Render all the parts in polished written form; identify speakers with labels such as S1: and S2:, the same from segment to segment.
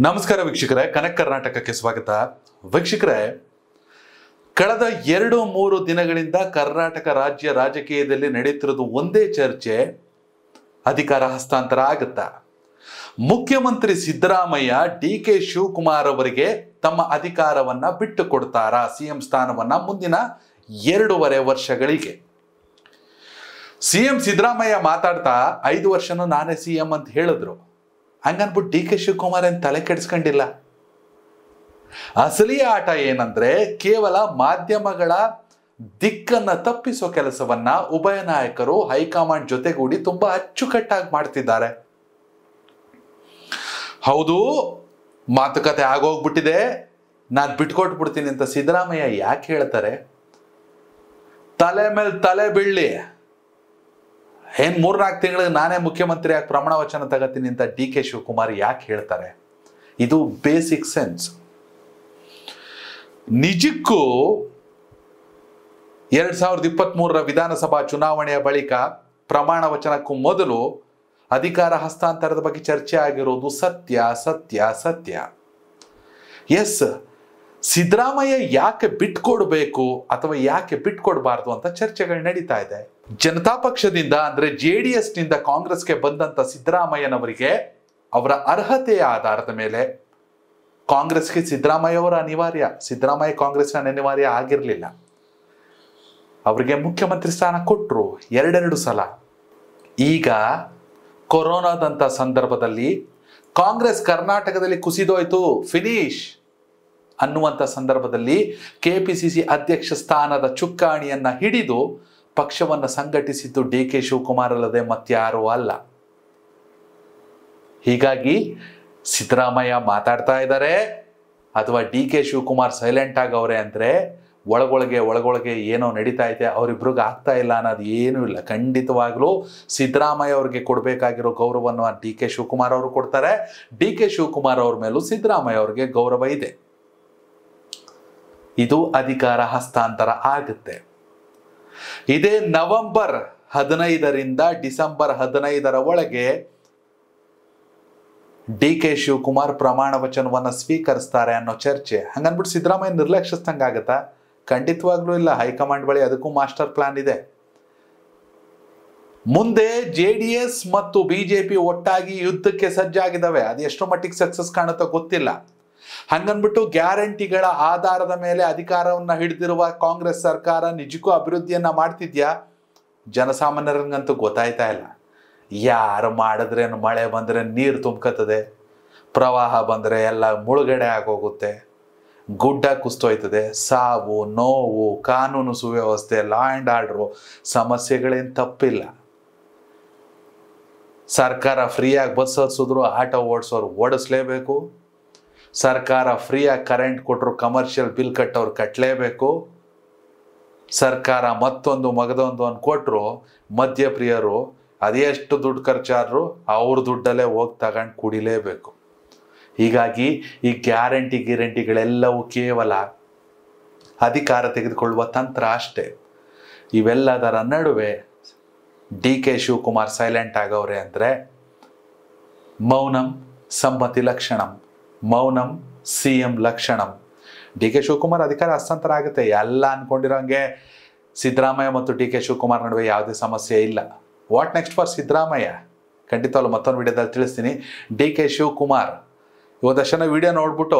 S1: ನಮಸ್ಕಾರ ವೀಕ್ಷಕರೇ, ಕನೆಕ್ಟ್ ಕರ್ನಾಟಕಕ್ಕೆ ಸ್ವಾಗತ. ವೀಕ್ಷಕರೇ, ಕಳೆದ 2-3 ದಿನಗಳಿಂದ ಕರ್ನಾಟಕ ರಾಜ್ಯ ರಾಜಕೀಯದಲ್ಲಿ ನಡೆಯುತ್ತಿರುವುದು ಒಂದೇ ಚರ್ಚೆ: ಅಧಿಕಾರ ಹಸ್ತಾಂತರ ಆಗುತ್ತಾ? ಮುಖ್ಯಮಂತ್ರಿ ಸಿದ್ದರಾಮಯ್ಯ ಡಿ.ಕೆ. ಶಿವಕುಮಾರ್ ಅವರಿಗೆ ತಮ್ಮ ಅಧಿಕಾರವನ್ನ ಬಿಟ್ಟು ಕೊಡ್ತಾರಾ, ಸಿಎಂ ಸ್ಥಾನವನ್ನ ಮುಂದಿನ 2.5 ವರ್ಷಗಳಿಗೆ? ಸಿಎಂ ಸಿದ್ದರಾಮಯ್ಯ ಮಾತಾಡ್ತಾ 5 ವರ್ಷನೂ ನಾನೇ ಸಿಎಂ ಅಂತ ಹೇಳಿದ್ರು. ಹಂಗನ್ಬಿಟ್ಟು ಡಿ.ಕೆ. ಶಿವಕುಮಾರ್ ಏನು ತಲೆ ಕೆಡಿಸ್ಕೊಂಡಿಲ್ಲ. ಅಸಲಿ ಆಟ ಏನಂದ್ರೆ, ಕೇವಲ ಮಾಧ್ಯಮಗಳ ದಿಕ್ಕನ್ನ ತಪ್ಪಿಸೋ ಕೆಲಸವನ್ನ ಉಭಯ ನಾಯಕರು ಹೈಕಮಾಂಡ್ ಜೊತೆಗೂಡಿ ತುಂಬಾ ಅಚ್ಚುಕಟ್ಟಾಗಿ ಮಾಡ್ತಿದ್ದಾರೆ. ಹೌದು, ಮಾತುಕತೆ ಆಗೋಗ್ಬಿಟ್ಟಿದೆ, ನಾನು ಬಿಟ್ಕೊಟ್ಬಿಡ್ತೀನಿ ಅಂತ ಸಿದ್ದರಾಮಯ್ಯ ಯಾಕೆ ಹೇಳ್ತಾರೆ? ತಲೆ ಮೇಲೆ ತಲೆ ಬೀಳ್ಲಿ, ಏನ್ 3-4 ತಿಂಗಳಿಗೆ ನಾನೇ ಮುಖ್ಯಮಂತ್ರಿ ಆಗಿ ಪ್ರಮಾಣ ವಚನ ತಗತೀನಿ ಅಂತ ಡಿ.ಕೆ. ಶಿವಕುಮಾರ್ ಯಾಕೆ ಹೇಳ್ತಾರೆ? ಇದು ಬೇಸಿಕ್ ಸೆನ್ಸ್. ನಿಜಕ್ಕೂ 2023ರ ವಿಧಾನಸಭಾ ಚುನಾವಣೆಯ ಬಳಿಕ ಪ್ರಮಾಣ ವಚನಕ್ಕೂ ಮೊದಲು ಅಧಿಕಾರ ಹಸ್ತಾಂತರದ ಬಗ್ಗೆ ಚರ್ಚೆ ಆಗಿರೋದು ಸತ್ಯ ಸತ್ಯ ಸತ್ಯ. ಎಸ್, ಸಿದ್ದರಾಮಯ್ಯ ಯಾಕೆ ಬಿಟ್ಕೊಡ್ಬೇಕು ಅಥವಾ ಯಾಕೆ ಬಿಟ್ಕೊಡ್ಬಾರ್ದು ಅಂತ ಚರ್ಚೆಗಳು ನಡೀತಾ ಇದೆ. ಜನತಾ ಪಕ್ಷದಿಂದ ಅಂದ್ರೆ JDS ನಿಂದ ಕಾಂಗ್ರೆಸ್ಗೆ ಬಂದಂತ ಸಿದ್ದರಾಮಯ್ಯನವರಿಗೆ ಅವರ ಅರ್ಹತೆಯ ಆಧಾರದ ಮೇಲೆ ಕಾಂಗ್ರೆಸ್ಗೆ ಸಿದ್ದರಾಮಯ್ಯ ಅವರ ಅನಿವಾರ್ಯ, ಸಿದ್ದರಾಮಯ್ಯ ಕಾಂಗ್ರೆಸ್ನ ಅನಿವಾರ್ಯ ಆಗಿರಲಿಲ್ಲ. ಅವರಿಗೆ ಮುಖ್ಯಮಂತ್ರಿ ಸ್ಥಾನ ಕೊಟ್ಟರು 2 ಸಲ. ಈಗ ಕೊರೋನಾದಂತ ಸಂದರ್ಭದಲ್ಲಿ ಕಾಂಗ್ರೆಸ್ ಕರ್ನಾಟಕದಲ್ಲಿ ಕುಸಿದೋಯ್ತು, ಫಿನಿಶ್ ಅನ್ನುವಂಥ ಸಂದರ್ಭದಲ್ಲಿ KPCC ಅಧ್ಯಕ್ಷ ಸ್ಥಾನದ ಚುಕ್ಕಾಣಿಯನ್ನ ಹಿಡಿದು ಪಕ್ಷವನ್ನು ಸಂಘಟಿಸಿದ್ದು ಡಿ.ಕೆ. ಶಿವಕುಮಾರ್ ಅಲ್ಲದೆ ಮತ್ಯಾರೂ ಅಲ್ಲ. ಹೀಗಾಗಿ ಸಿದ್ದರಾಮಯ್ಯ ಮಾತಾಡ್ತಾ ಇದ್ದಾರೆ ಅಥವಾ ಡಿ.ಕೆ. ಶಿವಕುಮಾರ್ ಸೈಲೆಂಟ್ ಆಗವ್ರೆ ಅಂದ್ರೆ ಒಳಗೊಳಗೆ ಏನೋ ನಡೀತಾ ಇದೆ, ಅವರಿಬ್ರಿಗೆ ಆಗ್ತಾ ಇಲ್ಲ ಅನ್ನೋದು ಏನೂ ಇಲ್ಲ. ಖಂಡಿತವಾಗ್ಲೂ ಸಿದ್ದರಾಮಯ್ಯ ಅವ್ರಿಗೆ ಕೊಡಬೇಕಾಗಿರೋ ಗೌರವವನ್ನು ಡಿ.ಕೆ. ಶಿವಕುಮಾರ್ ಅವರು ಕೊಡ್ತಾರೆ. ಡಿ.ಕೆ. ಶಿವಕುಮಾರ್ ಅವ್ರ ಮೇಲೂ ಸಿದ್ದರಾಮಯ್ಯ ಅವ್ರಿಗೆ ಗೌರವ ಇದೆ. ಇದು ಅಧಿಕಾರ ಹಸ್ತಾಂತರ ಆಗುತ್ತೆ. ಇದೇ ನವೆಂಬರ್ 15ರಿಂದ ಡಿಸೆಂಬರ್ 15ರ ಒಳಗೆ ಡಿ.ಕೆ. ಶಿವಕುಮಾರ್ ಪ್ರಮಾಣ ವಚನವನ್ನ ಸ್ವೀಕರಿಸ್ತಾರೆ ಅನ್ನೋ ಚರ್ಚೆ. ಹಂಗನ್ಬಿಟ್ಟು ಸಿದ್ದರಾಮಯ್ಯ ನಿರ್ಲಕ್ಷಿಸ್ದಂಗಾಗತ್ತಾ? ಖಂಡಿತವಾಗ್ಲೂ ಇಲ್ಲ. ಹೈಕಮಾಂಡ್ ಬಳಿ ಅದಕ್ಕೂ ಮಾಸ್ಟರ್ ಪ್ಲಾನ್ ಇದೆ. ಮುಂದೆ JDS ಮತ್ತು ಬಿಜೆಪಿ ಒಟ್ಟಾಗಿ ಯುದ್ಧಕ್ಕೆ ಸಜ್ಜಾಗಿದ್ದಾವೆ. ಅದು ಎಷ್ಟು ಮಟ್ಟಿಗೆ ಸಕ್ಸಸ್ ಕಾಣುತ್ತೋ ಗೊತ್ತಿಲ್ಲ. ಹಂಗನ್ಬಿಟ್ಟು ಗ್ಯಾರಂಟಿಗಳ ಆಧಾರದ ಮೇಲೆ ಅಧಿಕಾರವನ್ನ ಹಿಡಿದಿರುವ ಕಾಂಗ್ರೆಸ್ ಸರ್ಕಾರ ನಿಜಕ್ಕೂ ಅಭಿವೃದ್ಧಿಯನ್ನ ಮಾಡ್ತಿದ್ಯಾ? ಜನಸಾಮಾನ್ಯರಂಗಂತೂ ಗೊತ್ತಾಯ್ತಾ ಇಲ್ಲ. ಯಾರು ಮಾಡಿದ್ರೇನು, ಮಳೆ ಬಂದ್ರೆ ನೀರು ತುಂಬ್ಕತ್ತದೆ, ಪ್ರವಾಹ ಬಂದ್ರೆ ಎಲ್ಲ ಮುಳುಗಡೆ ಆಗೋಗುತ್ತೆ, ಗುಡ್ಡ ಕುಸ್ತೋಯ್ತದೆ, ಸಾವು ನೋವು, ಕಾನೂನು ಸುವ್ಯವಸ್ಥೆ, ಲಾ ಆ್ಯಂಡ್ ಆರ್ಡರು ಸಮಸ್ಯೆಗಳೇನು ತಪ್ಪಿಲ್ಲ. ಸರ್ಕಾರ ಫ್ರೀಯಾಗಿ ಬಸ್ ಹತ್ಸಿದ್ರು ಆಟೋ ಓಡಿಸೋರು ಓಡಿಸ್ಲೇಬೇಕು. ಸರ್ಕಾರ ಫ್ರೀಯಾಗಿ ಕರೆಂಟ್ ಕೊಟ್ಟರು ಕಮರ್ಷಿಯಲ್ ಬಿಲ್ ಕಟ್ಟೋರು ಕಟ್ಟಲೇಬೇಕು. ಸರ್ಕಾರ ಮತ್ತೊಂದು ಮಗದೊಂದು ಅಂತ ಕೊಟ್ಟರು ಮದ್ಯಪ್ರಿಯರು ಅದೆಷ್ಟು ದುಡ್ಡು ಖರ್ಚಾದ್ರು ಅವ್ರ ದುಡ್ಡಲ್ಲೇ ಹೋಗಿ ತಗೊಂಡು ಕುಡಿಲೇಬೇಕು. ಹೀಗಾಗಿ ಈ ಗ್ಯಾರಂಟಿಗಳೆಲ್ಲವೂ ಕೇವಲ ಅಧಿಕಾರ ತೆಗೆದುಕೊಳ್ಳುವ ತಂತ್ರ ಅಷ್ಟೇ. ಇವೆಲ್ಲದರ ನಡುವೆ ಡಿ.ಕೆ. ಶಿವಕುಮಾರ್ ಸೈಲೆಂಟ್ ಆಗವ್ರೆ ಅಂದರೆ ಮೌನಂ ಸಮ್ಮತಿ ಲಕ್ಷಣಂ, ಮೌನಂ ಸಿಎಂ ಲಕ್ಷಣಂ. ಡಿ.ಕೆ. ಶಿವಕುಮಾರ್ ಅಧಿಕಾರ ಹಸ್ತಾಂತರ ಆಗುತ್ತೆ. ಎಲ್ಲ ಅನ್ಕೊಂಡಿರೋಂಗೆ ಸಿದ್ದರಾಮಯ್ಯ ಮತ್ತು ಡಿ.ಕೆ. ಶಿವಕುಮಾರ್ ನಡುವೆ ಯಾವುದೇ ಸಮಸ್ಯೆ ಇಲ್ಲ. What next for Siddaramaiah? ಖಂಡಿತವಲ್ಲ ಮತ್ತೊಂದು ವಿಡಿಯೋದಲ್ಲಿ ತಿಳಿಸ್ತೀನಿ. ಡಿ.ಕೆ. ಶಿವಕುಮಾರ್ ಇವತ್ತಷ್ಟು ವಿಡಿಯೋ ನೋಡ್ಬಿಟ್ಟು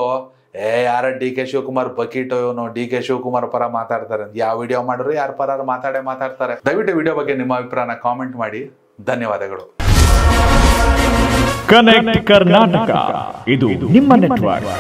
S1: ಯಾರ ಡಿ.ಕೆ. ಶಿವಕುಮಾರ್ ಬಕೀಟೋ, ಇವನು ಡಿ.ಕೆ. ಶಿವಕುಮಾರ್ ಪರ ಮಾತಾಡ್ತಾರೆ. ಯಾವ ವಿಡಿಯೋ ಮಾಡಿದ್ರು ಯಾರ ಪರ ಮಾತಾಡ್ತಾರೆ. ದಯವಿಟ್ಟು ವಿಡಿಯೋ ಬಗ್ಗೆ ನಿಮ್ಮ ಅಭಿಪ್ರಾಯನ ಕಾಮೆಂಟ್ ಮಾಡಿ. ಧನ್ಯವಾದಗಳು.
S2: ಕನೆಕ್ಟ್ ಕರ್ನಾಟಕ, ಇದು ನಿಮ್ಮ ನೆಟ್ವರ್ಕ್.